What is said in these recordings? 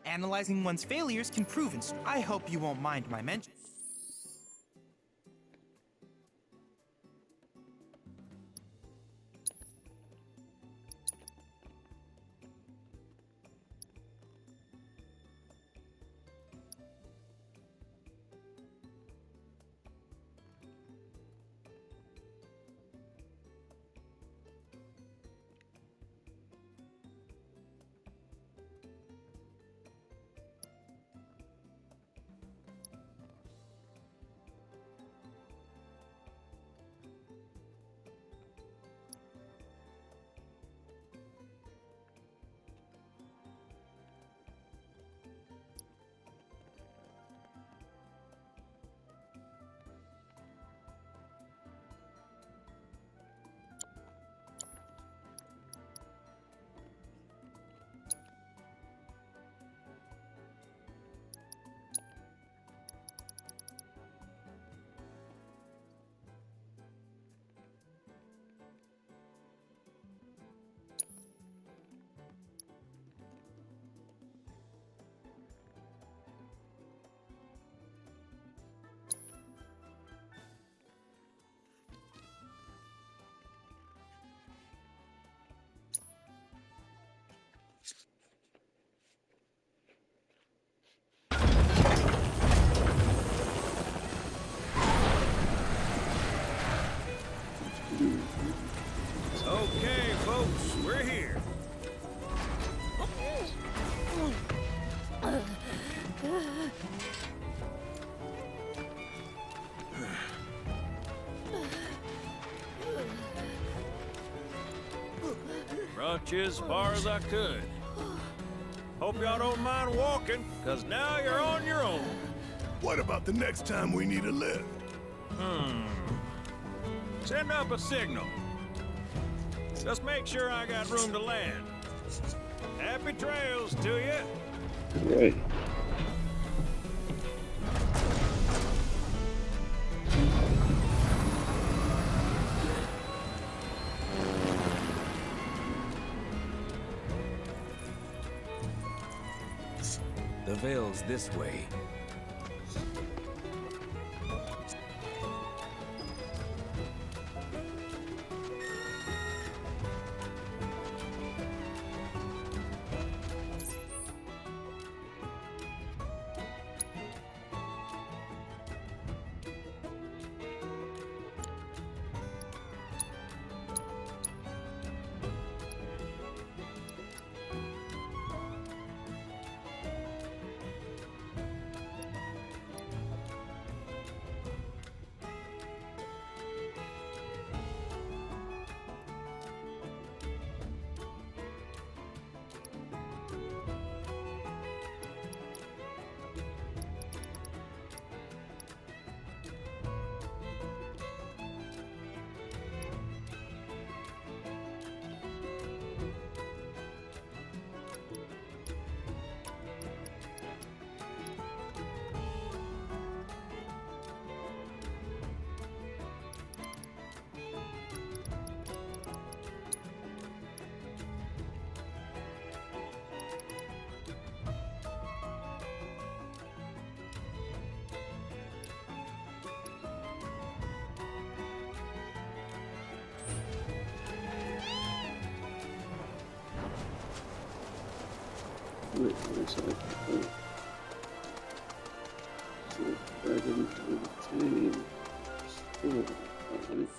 Analyzing one's failures can prove I hope you won't mind my mention. Okay, folks, we're here. Brought you as far as I could. Hope y'all don't mind walking, because now you're on your own. What about the next time we need a lift? Send up a signal. Just make sure I got room to land. Happy trails to you. Right. The Vale's this way. Wait, where's that? Oh. So, dragon to obtain. Store. Alright.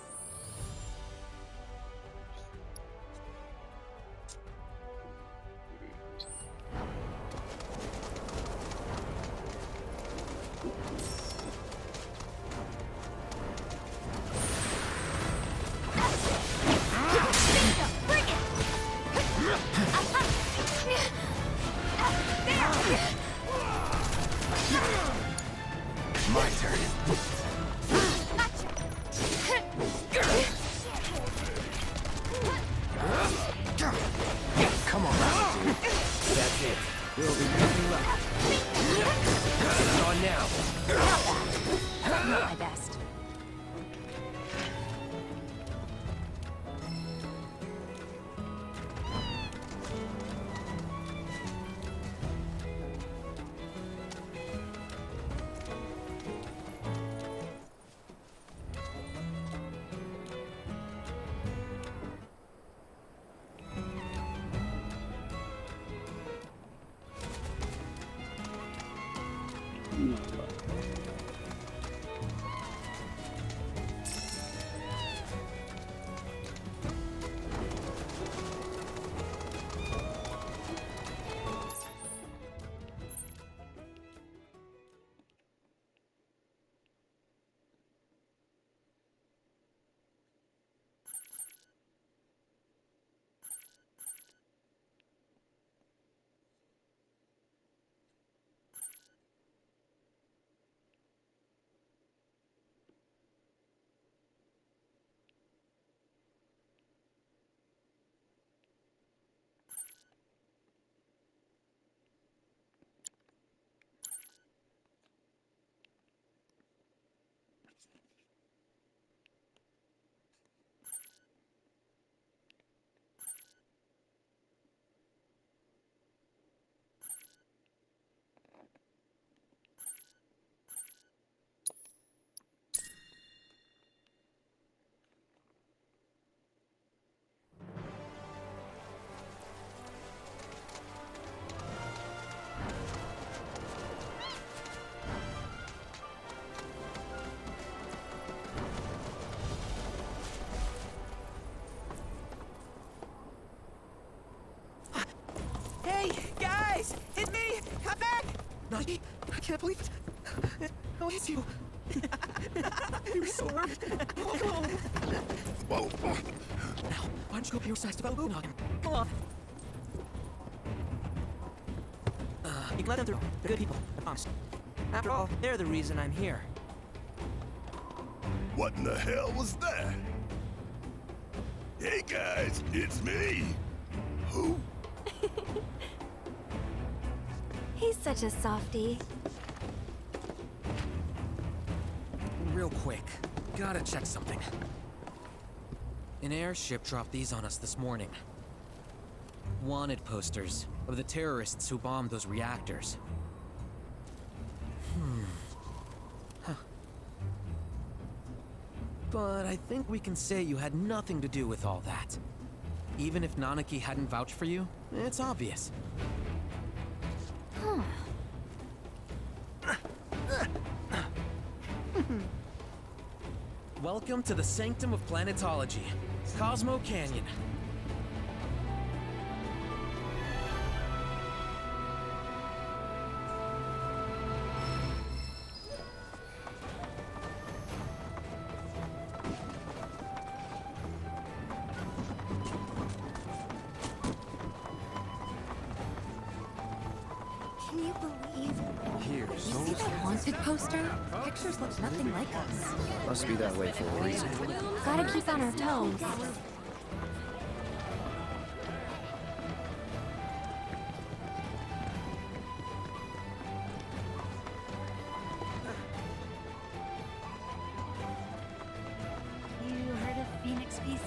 My turn. Nanaki, I can't believe it. How is you? You're so hurt. Oh, come on. Whoa. Now, why don't you go pay your respects to Babunagan? Come on. You can let them through. They're good people. I promise. After all, they're the reason I'm here. What in the hell was that? Hey guys, it's me. Who? He's such a softie. Real quick, gotta check something. An airship dropped these on us this morning. Wanted posters of the terrorists who bombed those reactors. Huh. But I think we can say you had nothing to do with all that. Even if Nanaki hadn't vouched for you, it's obvious. Welcome to the Sanctum of Planetology, Cosmo Canyon. Can you believe? Here, You see that wanted poster? Pictures look nothing like us. must be that way for a reason. Gotta keep on our toes. You heard of Phoenix Species?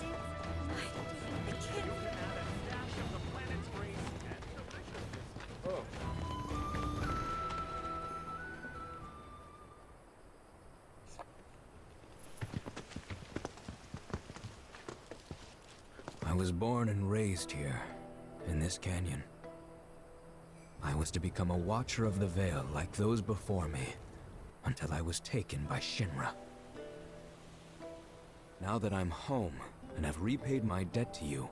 I was born and raised here, in this canyon. I was to become a Watcher of the Veil like those before me, until I was taken by Shinra. Now that I'm home and have repaid my debt to you,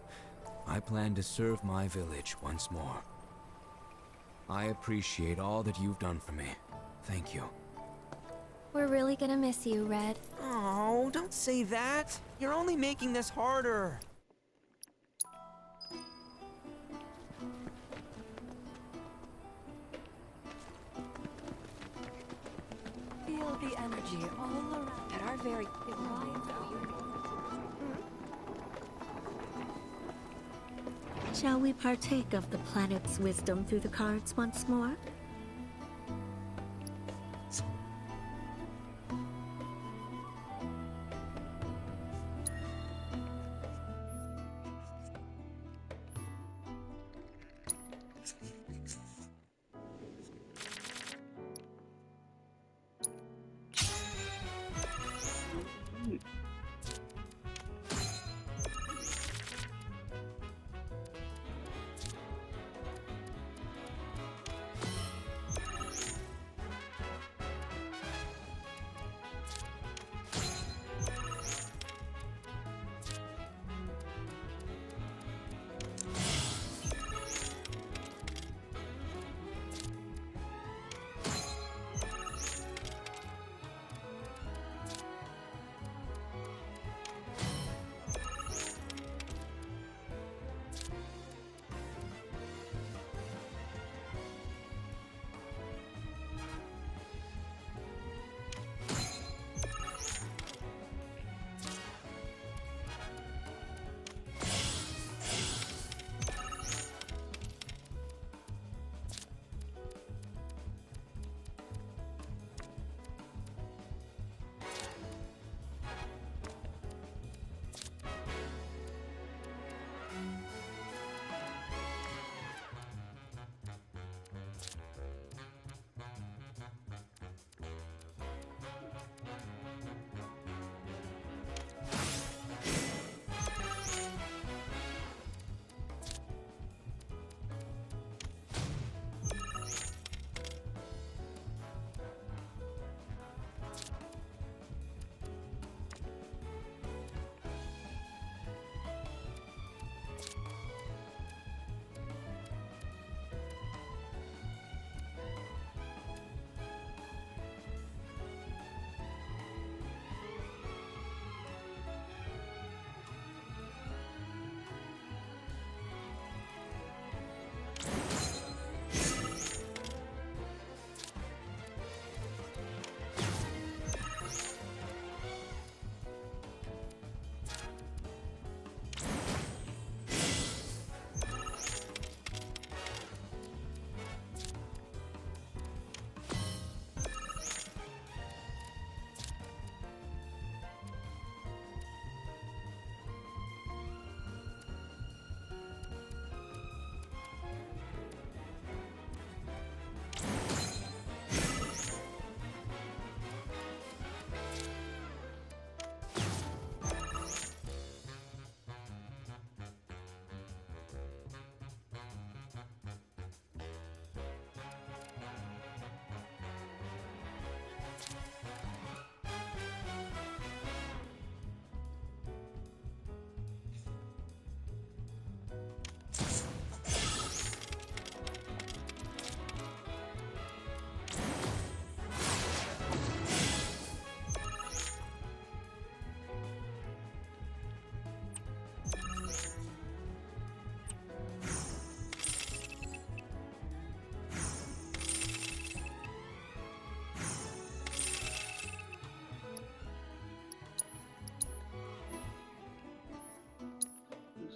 I plan to serve my village once more. I appreciate all that you've done for me. Thank you. We're really gonna miss you, Red. Oh, don't say that. You're only making this harder. Feel the energy all around. At our very Shall we partake of the planet's wisdom through the cards once more?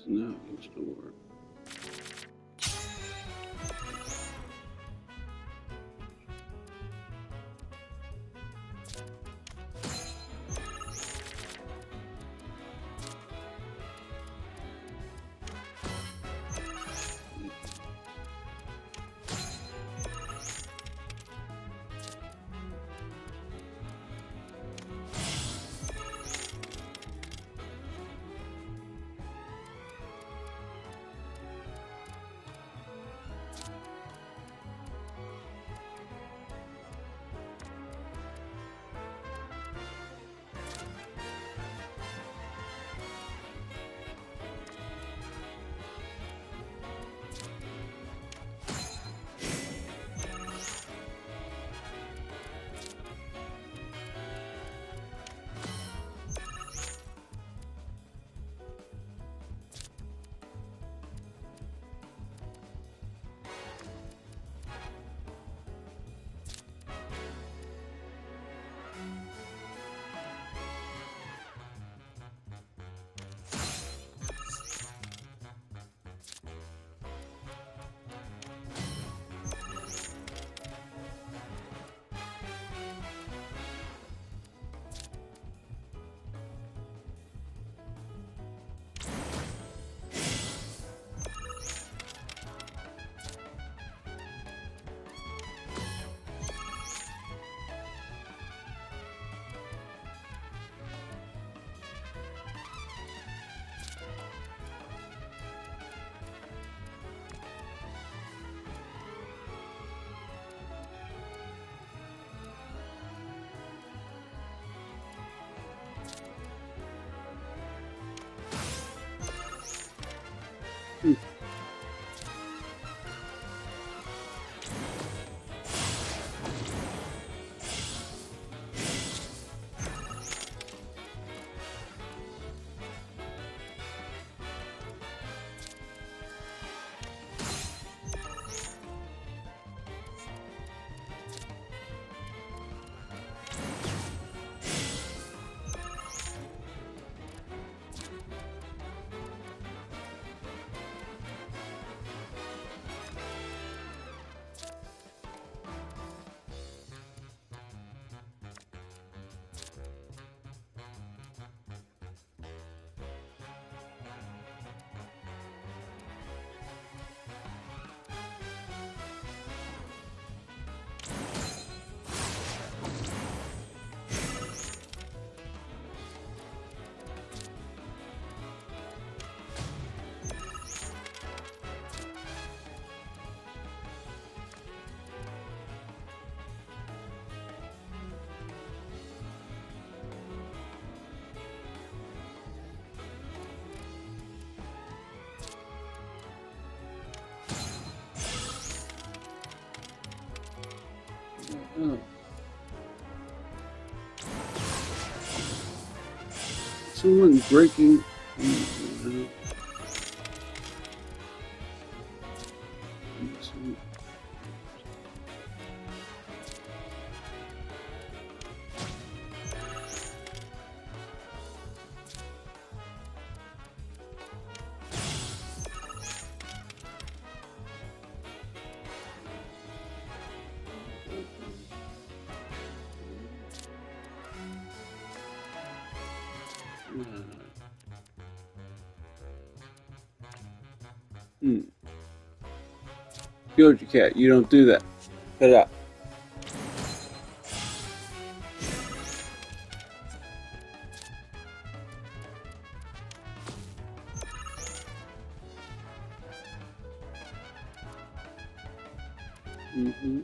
now against the war. Oh. Someone breaking. Georgia Cat, you don't do that. Cut it out. Mm-hmm.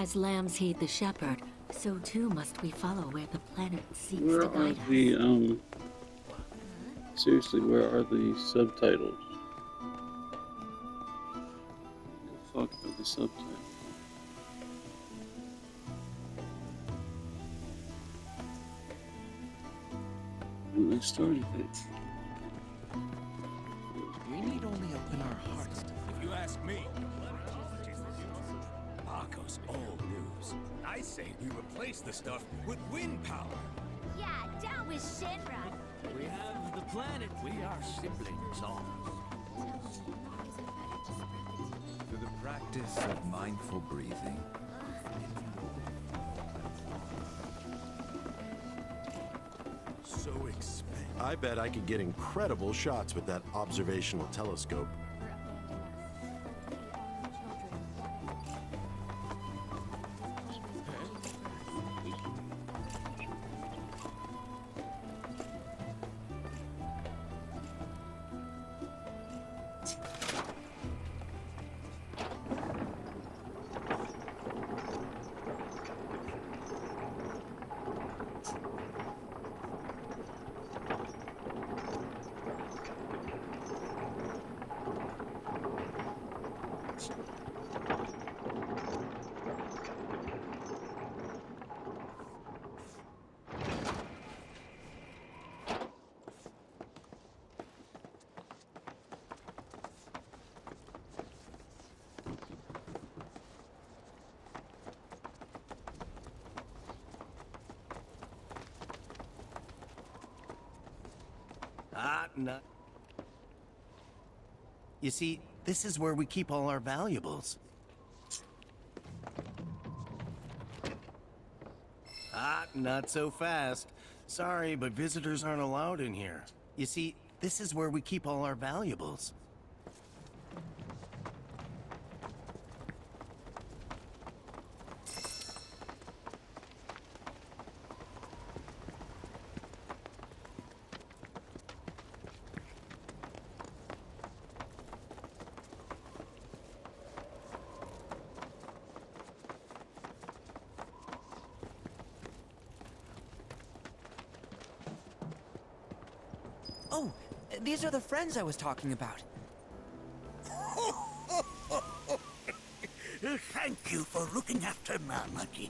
As lambs heed the shepherd, so too must we follow where the planet seeks Where to are guide us. the, seriously, where are the subtitles? The fuck are the subtitles? Well, they started it. We need only open our hearts. If you ask me, Marco's old news. I say we replace the stuff with wind power. Yeah, down with Shinra. We have the planet. We are siblings, all. Through the practice of mindful breathing. So expensive. I bet I could get incredible shots with that observational telescope. No. You see, this is where we keep all our valuables. Not so fast. Sorry, but visitors aren't allowed in here. You see, this is where we keep all our valuables. Oh, these are the friends I was talking about. Thank you for looking after Namaki.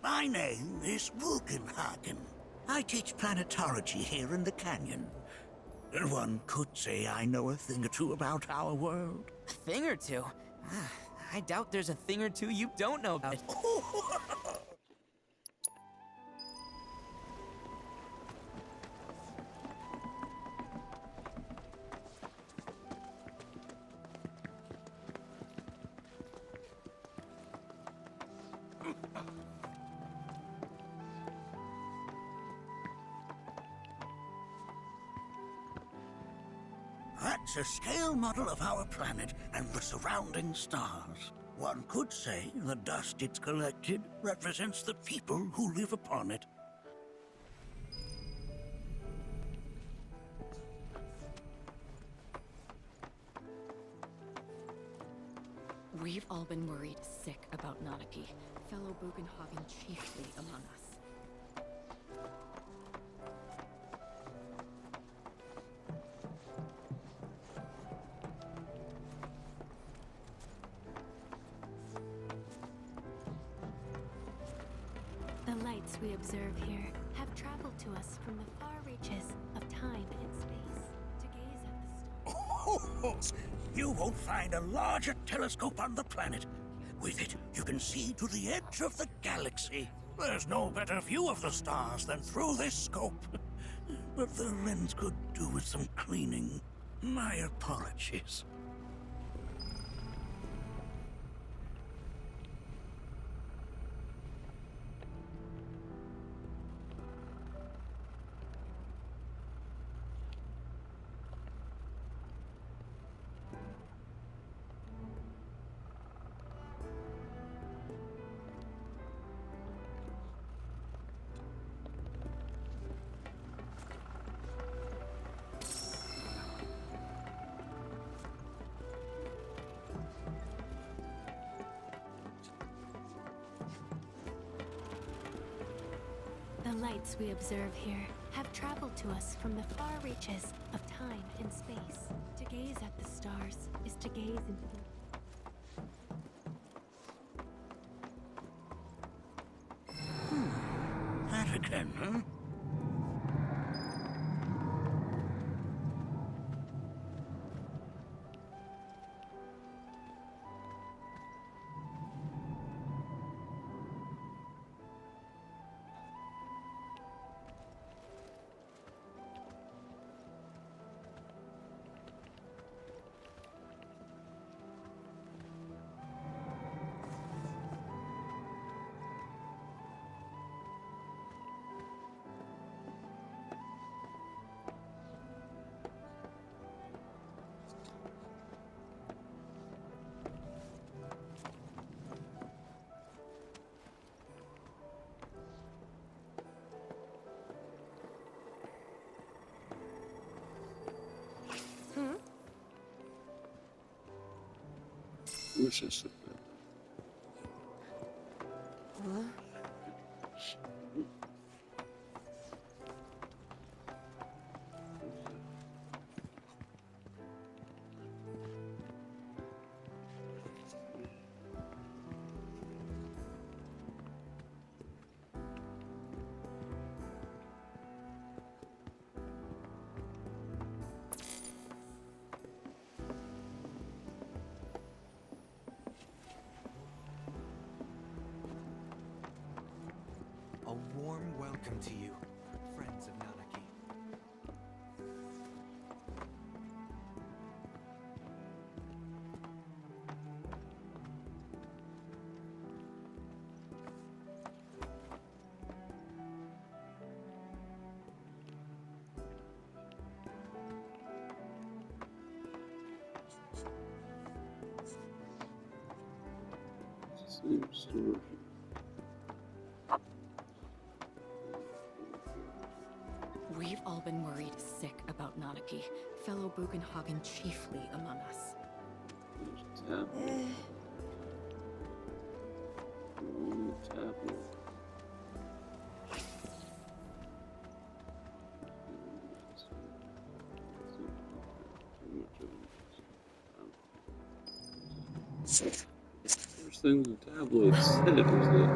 My name is Wugenhagen. I teach planetology here in the canyon. One could say I know a thing or two about our world. A thing or two? I doubt there's a thing or two you don't know about. That's a scale model of our planet and the surrounding stars. One could say the dust it's collected represents the people who live upon it. We've all been worried sick about Nanaki, fellow Bugenhagen chiefly among us. The lights we observe here have traveled to us from the far reaches of time and space to gaze at the stars. You won't find a larger telescope on the planet. With it, you can see to the edge of the galaxy. There's no better view of the stars than through this scope. But the lens could do with some cleaning. My apologies. lights we observe here have traveled to us from the far reaches of time and space. To gaze at the stars is to gaze into the... That again, huh? What's this? A warm welcome to you, friends of Nanaki. Same story. We've all been worried sick about Nanaki, fellow Bugenhagen chiefly among us. Tablet. Tablet. First thing the tabloid said was that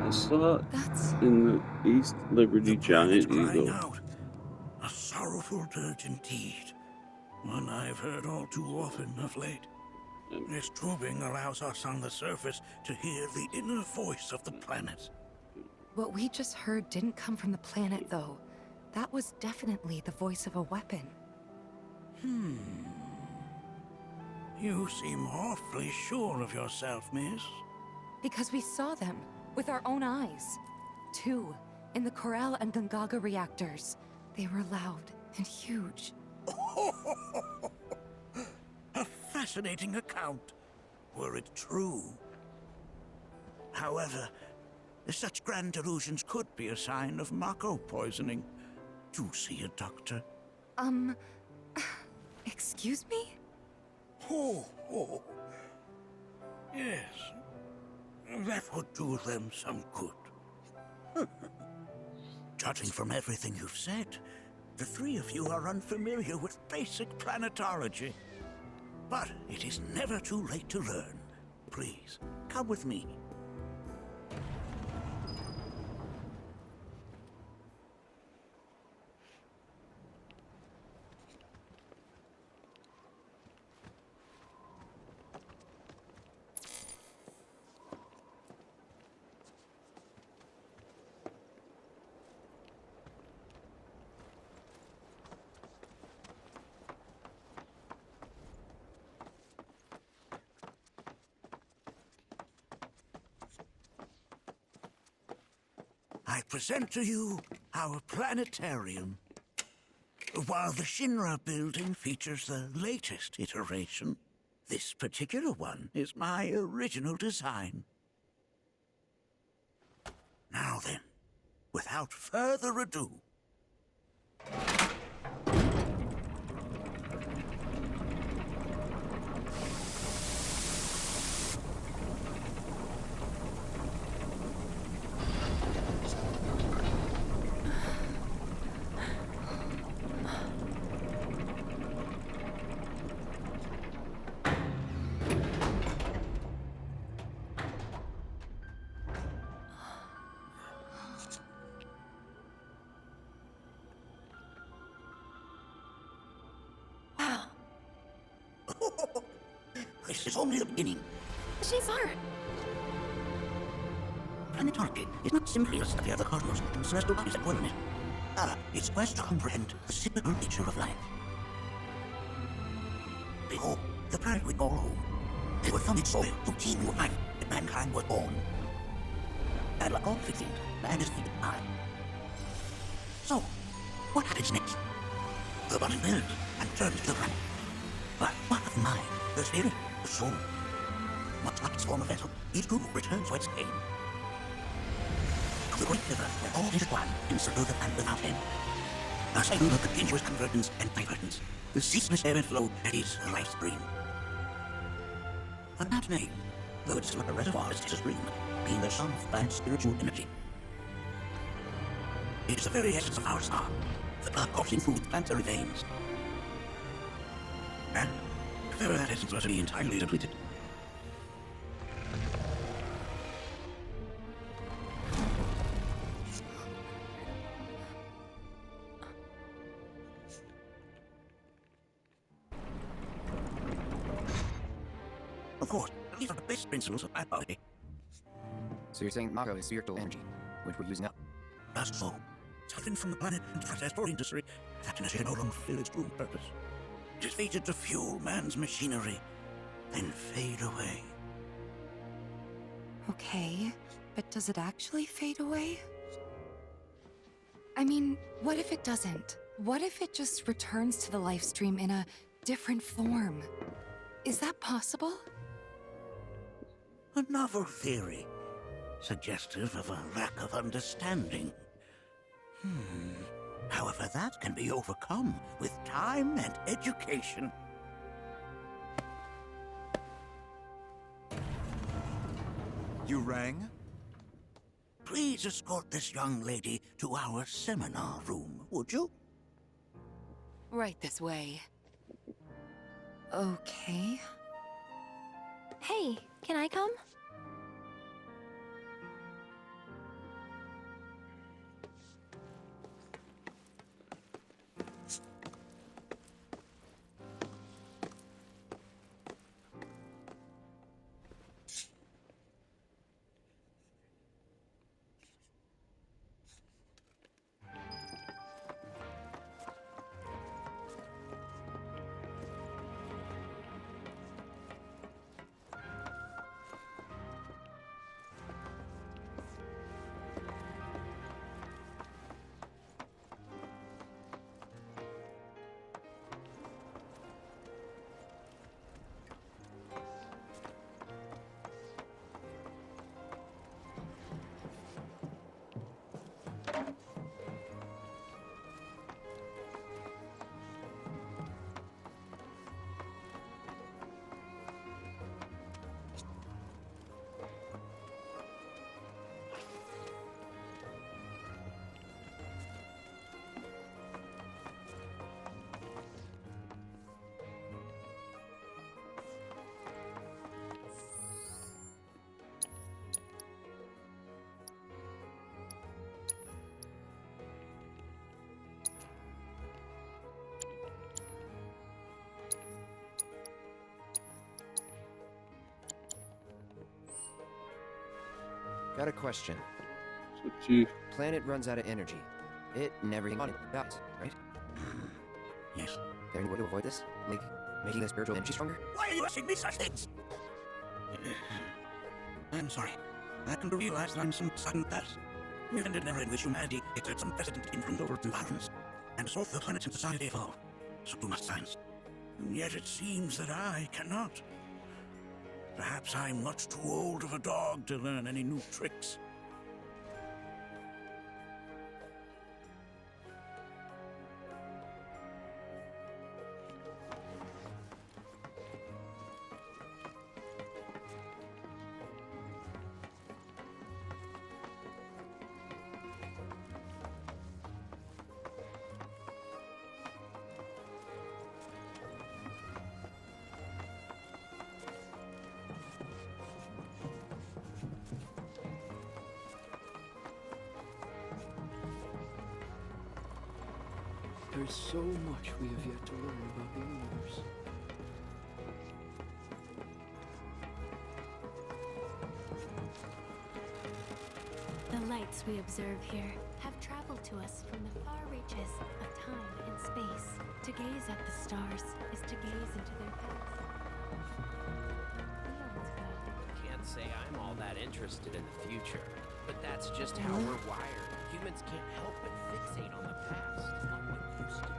I saw it in the East Liberty Giant Eagle. Out. A sorrowful dirge indeed. One I've heard all too often of late. This tubing allows us on the surface to hear the inner voice of the planet. What we just heard didn't come from the planet, though. That was definitely the voice of a weapon. You seem awfully sure of yourself, miss. Because we saw them with our own eyes. Two, in the Corel and Gungaga reactors. They were loud and huge. A fascinating account, were it true. However, such grand delusions could be a sign of Mako poisoning. Do see a doctor. Excuse me? Oh. Yes. That would do them some good. Judging from everything you've said, the three of you are unfamiliar with basic planetology. But it is never too late to learn. Please, come with me. I present to you our planetarium. While the Shinra building features the latest iteration, this particular one is my original design. Now then, without further ado, This is only the beginning. She's hard. Planetology is not simply a study of the cosmos and celestial bodies that dwell in it. It's a quest to comprehend the cyclical nature of life. Behold, the planet we call home. They were from its soil to teem with life that mankind was born. And like all living things, man is feeding high. So, what happens next? The body builds and turns to the planet. But what of the mind, the spirit, the soul? Much like its former vessel, each too returns to its aim. To the great river where all intertwine in circle the planet without end. A cycle of continuous convergence and divergence. The ceaseless ebb and flow that is life's stream. A not name, though it's like a reservoir as it's a stream, being the sum of planet's spiritual energy. It is the very essence of our star, the blood coursing through its planetary veins. And if ever that essence was to be entirely depleted, of course, these are the basic principles of biology. So you're saying Mako is spiritual energy, which we're using up? That's so. Taken from the planet and processed for industry, that energy can no longer fulfill its true purpose. It is fated to fuel man's machinery, then fade away. Okay, but does it actually fade away? I mean, what if it doesn't? What if it just returns to the life stream in a different form? Is that possible? A novel theory, suggestive of a lack of understanding. However, that can be overcome with time and education. You rang? Please escort this young lady to our seminar room, would you? Right this way. Okay. Hey, can I come? Got a question. So, Chief. Planet runs out of energy. It never dies, right? Yes. There any way to avoid this? Like, making the spiritual energy stronger? Why are you asking me such things? I'm sorry. I can realize that I'm some sudden past. We lived in an era in which humanity exerted some precedent influence over its environments, and so the planets and society evolve. So too must science. And yet it seems that I cannot. Perhaps I'm much too old of a dog to learn any new tricks. There is so much we have yet to learn about the universe. sights we observe here have traveled to us from the far reaches of time and space. To gaze at the stars is to gaze into their past. Can't say I'm all that interested in the future, but that's just how we're wired. Humans can't help but fixate on the past, on what used to be.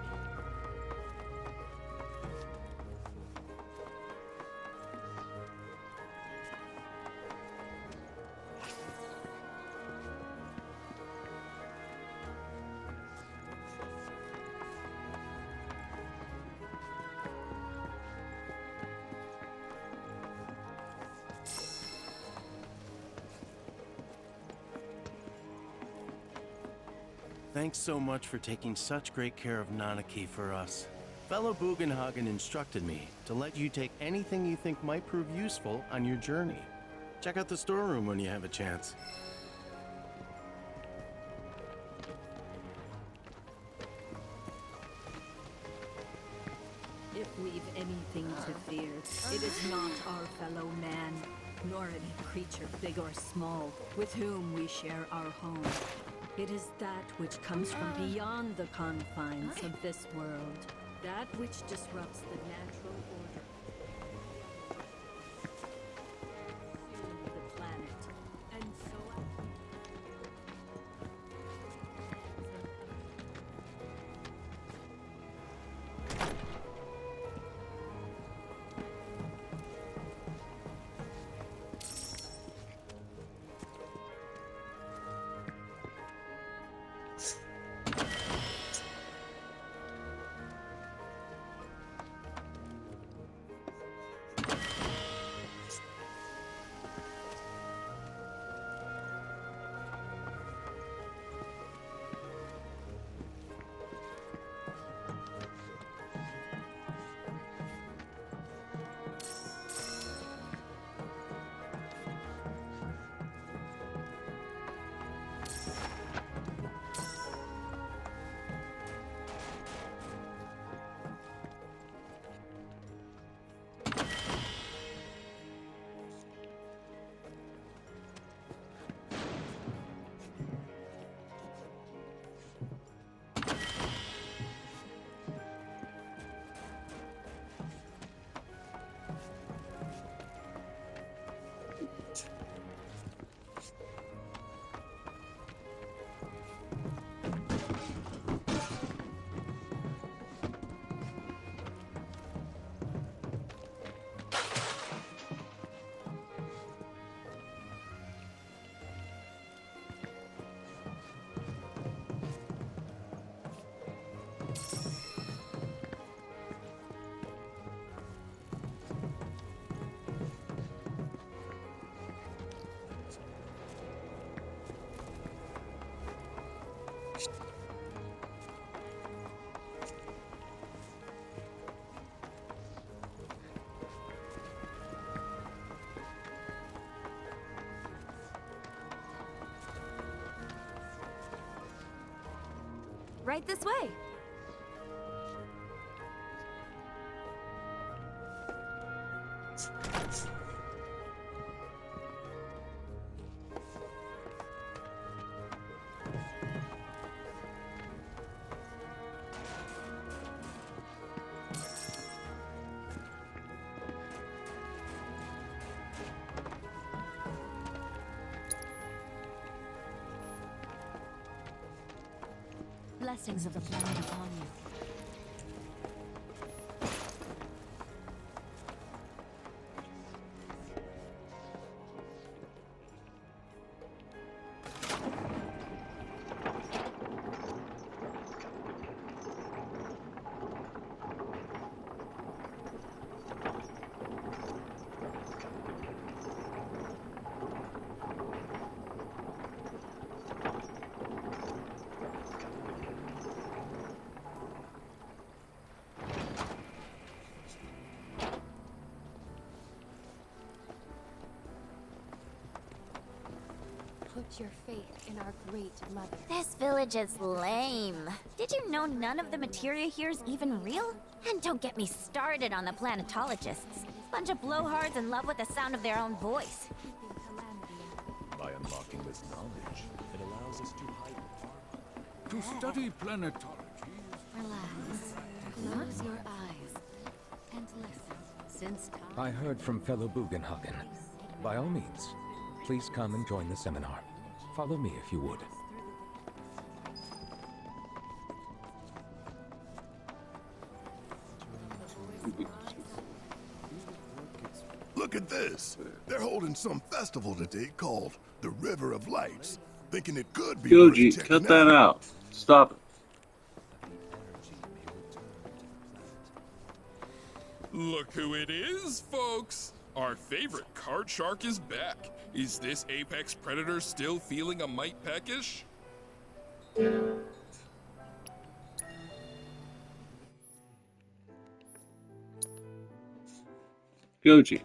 Thanks so much for taking such great care of Nanaki for us. Fellow Bugenhagen instructed me to let you take anything you think might prove useful on your journey. Check out the storeroom when you have a chance. If we've anything to fear, it is not our fellow man, nor any creature big or small, with whom we share our home. It is that which comes from beyond the confines of this world, that which disrupts the natural order. The planet, and so Right this way. Blessings of the planet upon you. Put your faith in our great mother. This village is lame. Did you know none of the materia here is even real? And don't get me started on the planetologists. Bunch of blowhards in love with the sound of their own voice. By unlocking this knowledge, it allows us to hide to study planetology. Relax. Close your eyes and listen. Since time I heard from fellow Bugenhagen. By all means, please come and join the seminar. Follow me if you would. Look at this. They're holding some festival today called the River of Lights. Thinking it could be worth Goji, checking cut that out. Stop it. Look who it is, folks! Our favorite card shark is back. Is this apex predator still feeling a mite peckish? Goji.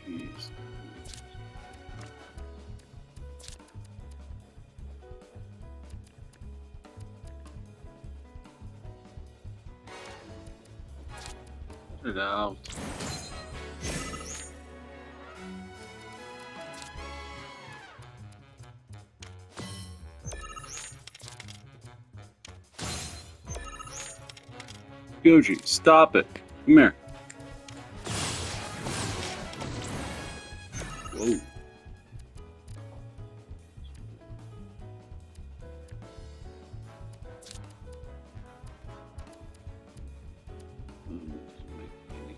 Jeez. Cut it out. Goji, stop it. Come here. Whoa.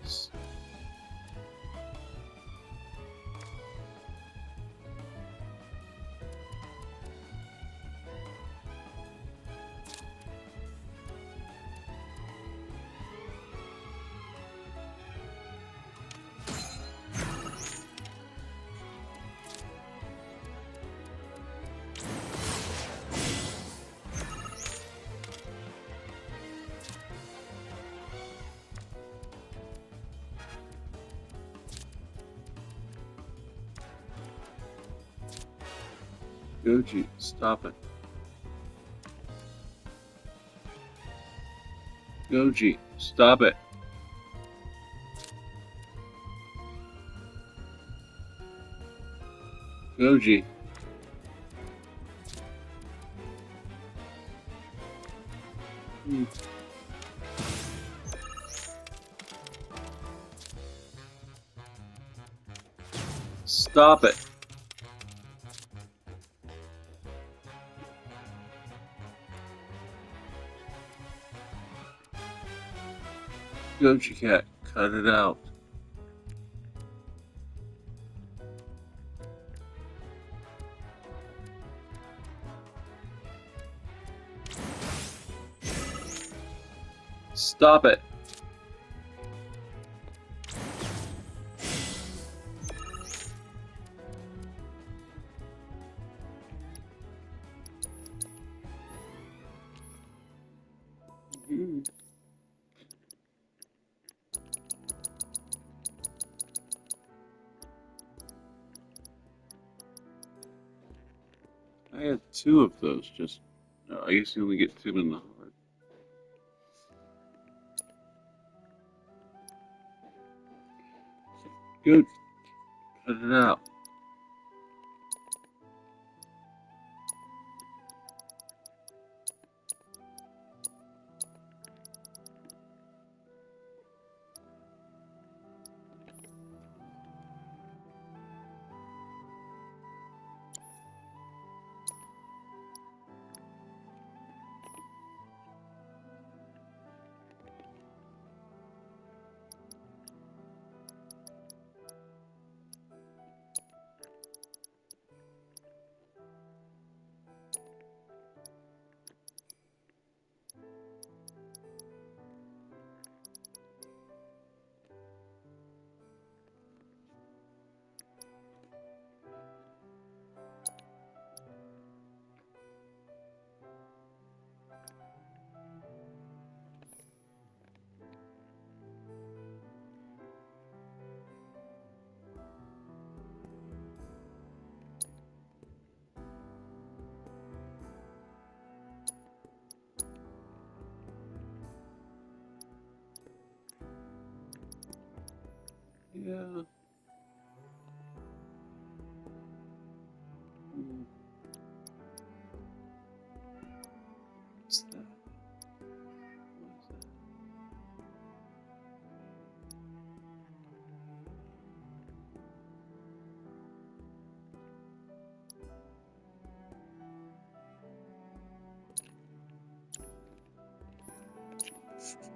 Nice. Goji, stop it. Goji, stop it. Goji. Stop it. Goji Cat, cut it out. Stop it. I had two of those, just, I guess you only get two in the heart. Good. Cut it out. Yeah. What's that? What is that?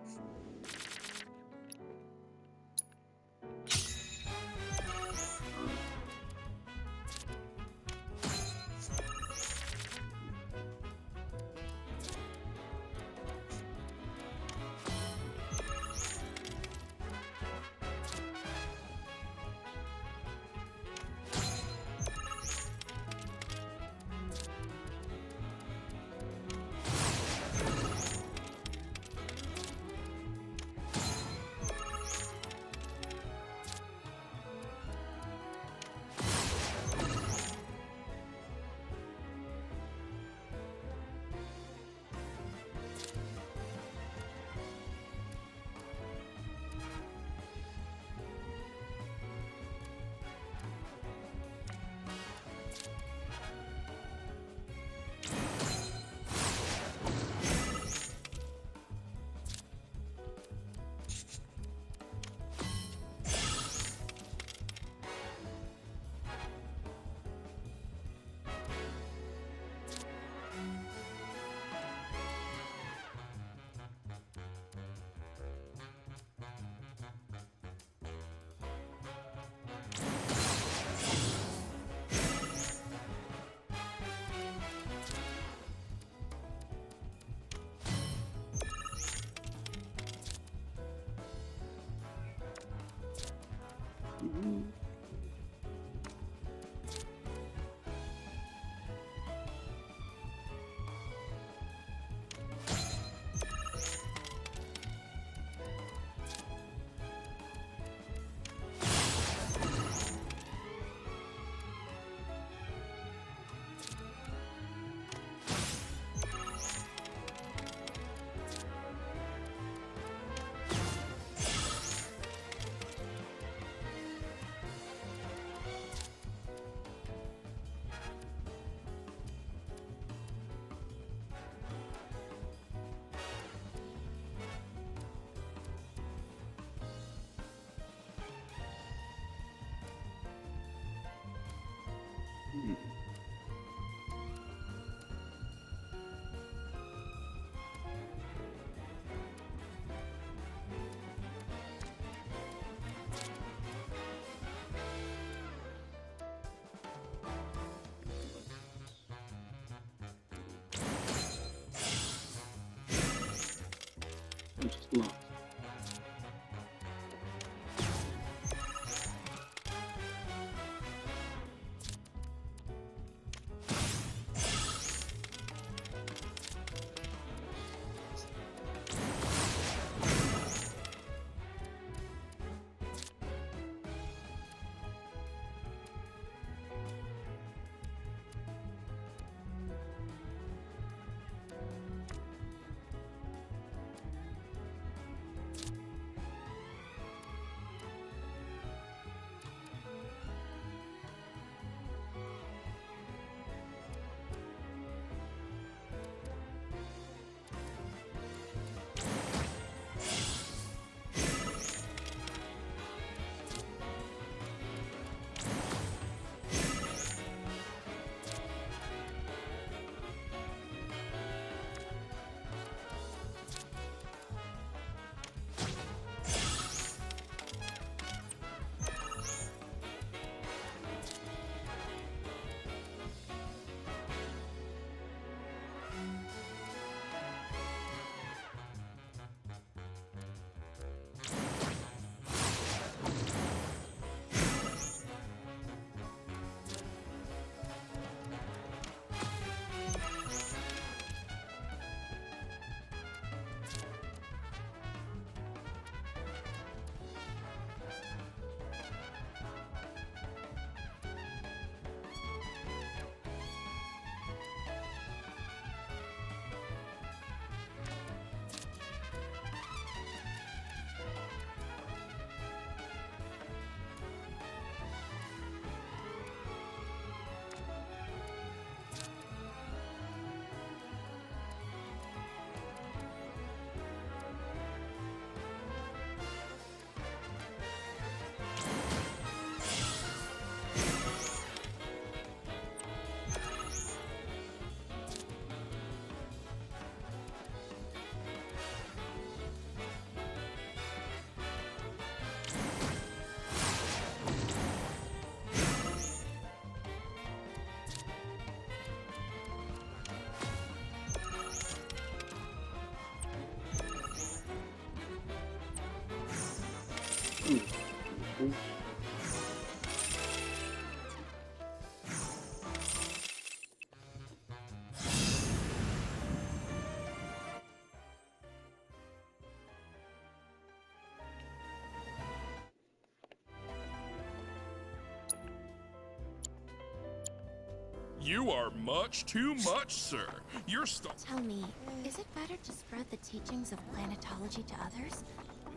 You are much too much, sir. You're Tell me, is it better to spread the teachings of planetology to others?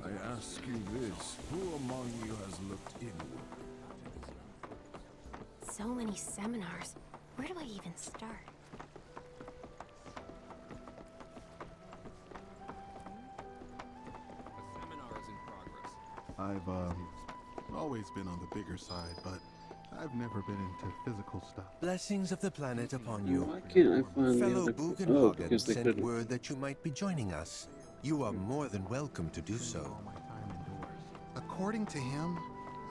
I ask you this, who among you has looked inward? So many seminars. Where do I even start? I've always been on the bigger side, but I've never been into physical stuff. Blessings of the planet upon you. Why can't I find Fellow the other? Bugenhagen Oh, because they sent couldn't. word that you might be joining us. You are more than welcome to do so. According to him,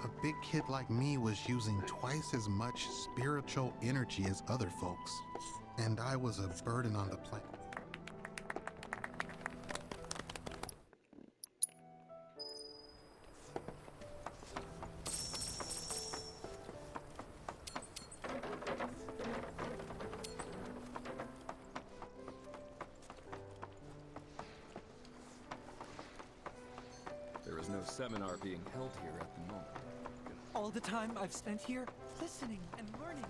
a big kid like me was using twice as much spiritual energy as other folks, and I was a burden on the planet. There is no seminar being held here at the moment. All the time I've spent here, listening and learning.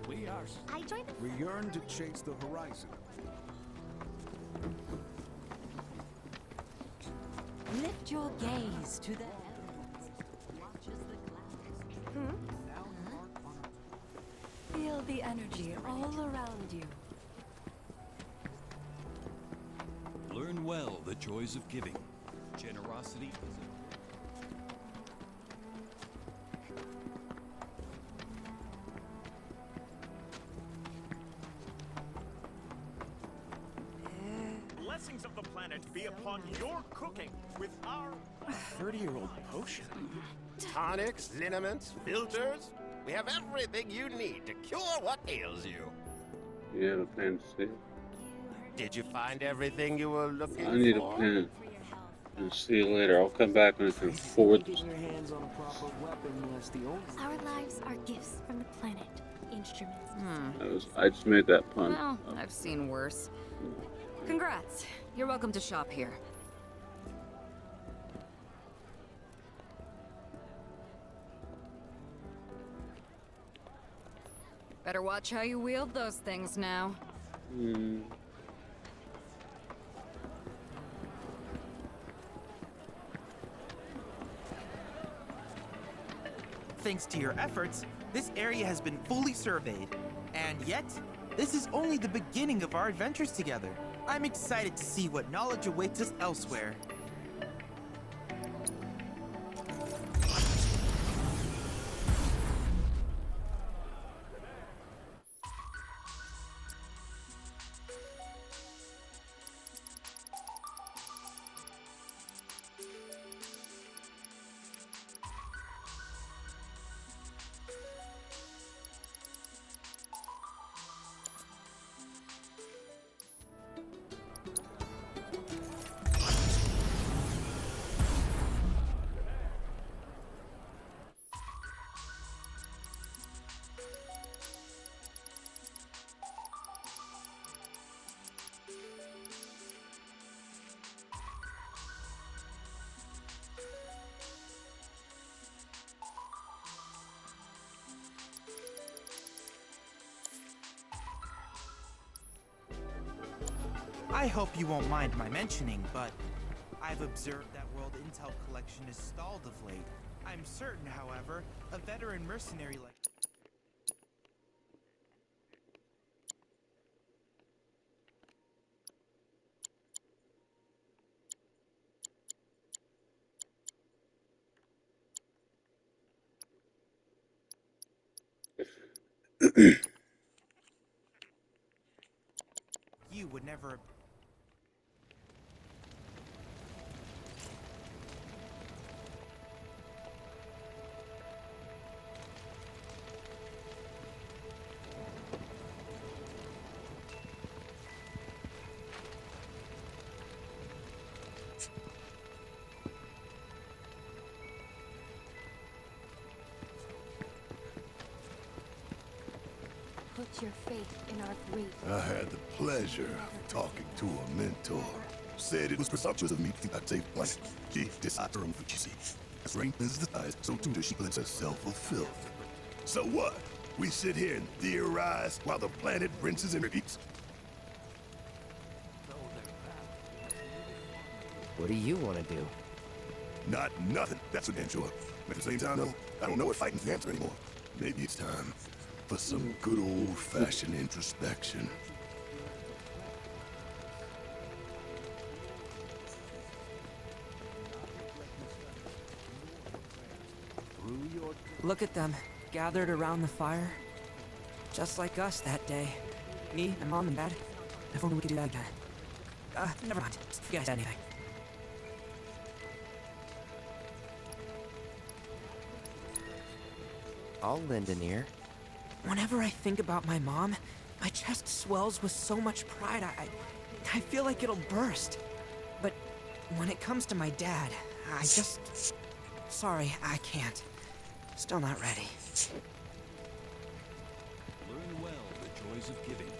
We are. I joined the... We yearn to chase the horizon. Lift your gaze to the heavens. Watch as the clouds. Feel the energy all around you. Learn well the joys of giving. Generosity is Blessings of the planet be upon your cooking with our 30-year-old potion. Tonics, liniments, filters. We have everything you need to cure what ails you. You have a pen to see. Did you find everything you were looking for? I need a pen. And see you later. I'll come back when I can afford this. Our lives are gifts from the planet. Instruments. I just made that pun. Well, I've seen worse. Congrats. You're welcome to shop here. Better watch how you wield those things now. Thanks to your efforts, this area has been fully surveyed. And yet, this is only the beginning of our adventures together. I'm excited to see what knowledge awaits us elsewhere. I hope you won't mind my mentioning, but I've observed that World Intel collection is stalled of late. I'm certain, however, a veteran mercenary like... You would never... Put your faith in our great... I had the pleasure of talking to a mentor. Said it was presumptuous of me to think I'd save life. Gee, this I earned for GC. Strength is the size, so too does she cleanse herself of filth. So what? We sit here and theorize while the planet rinses and repeats? What do you want to do? Not nothing, that's for damn sure. At the same time, though, I don't know if fighting's the answer anymore. Maybe it's time for some good old-fashioned introspection. Look at them, gathered around the fire. Just like us that day. Me and Mom and Dad. If only we could do that again. Never mind. Forget I said anything. I'll lend an ear. Whenever I think about my mom, my chest swells with so much pride, I feel like it'll burst. But when it comes to my dad, I just... Sorry, I can't. Still not ready. Learn well the joys of giving.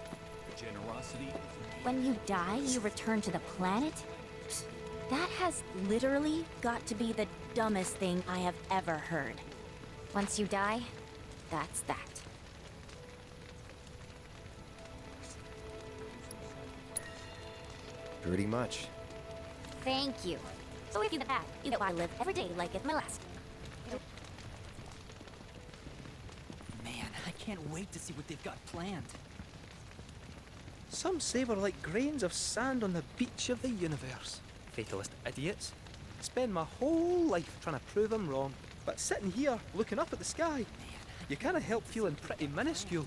Generosity. When you die, you return to the planet? Psst, that has literally got to be the dumbest thing I have ever heard. Once you die, that's that. Pretty much. Thank you. So if you get that, you get why I live every day like it's my last. Man, I can't wait to see what they've got planned. Some say we're like grains of sand on the beach of the universe. Fatalist idiots. Spend my whole life trying to prove them wrong. But sitting here, looking up at the sky, you can't help feeling pretty minuscule.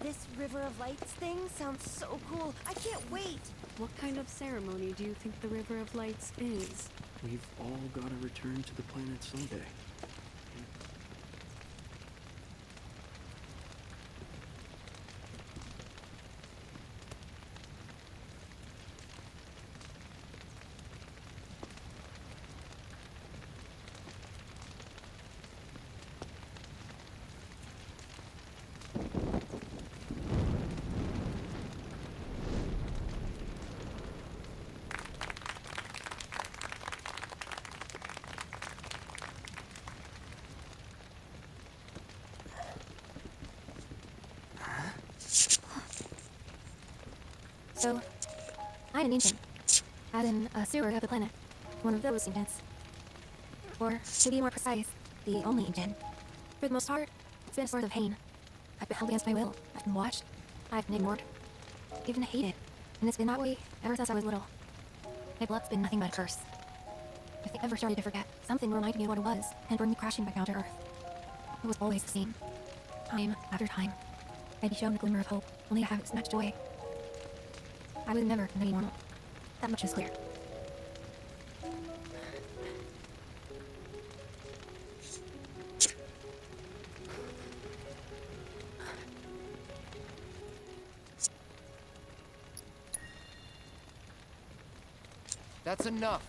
This River of Lights thing sounds so cool. I can't wait. What kind of ceremony do you think the River of Lights is? We've all got to return to the planet someday. So, I'm an ancient. As in a sewer of the planet. One of those ancients. Or, to be more precise, the only ancient. For the most part, it's been a source of pain. I've been held against my will. I've been watched. I've been ignored. Even hated. And it's been that way ever since I was little. My blood's been nothing but a curse. If I ever started to forget, something reminded me of what it was and brought me crashing back down to Earth. It was always the same. Time after time. I'd be shown a glimmer of hope, only to have it snatched away. I was never any normal. That much is clear. That's enough.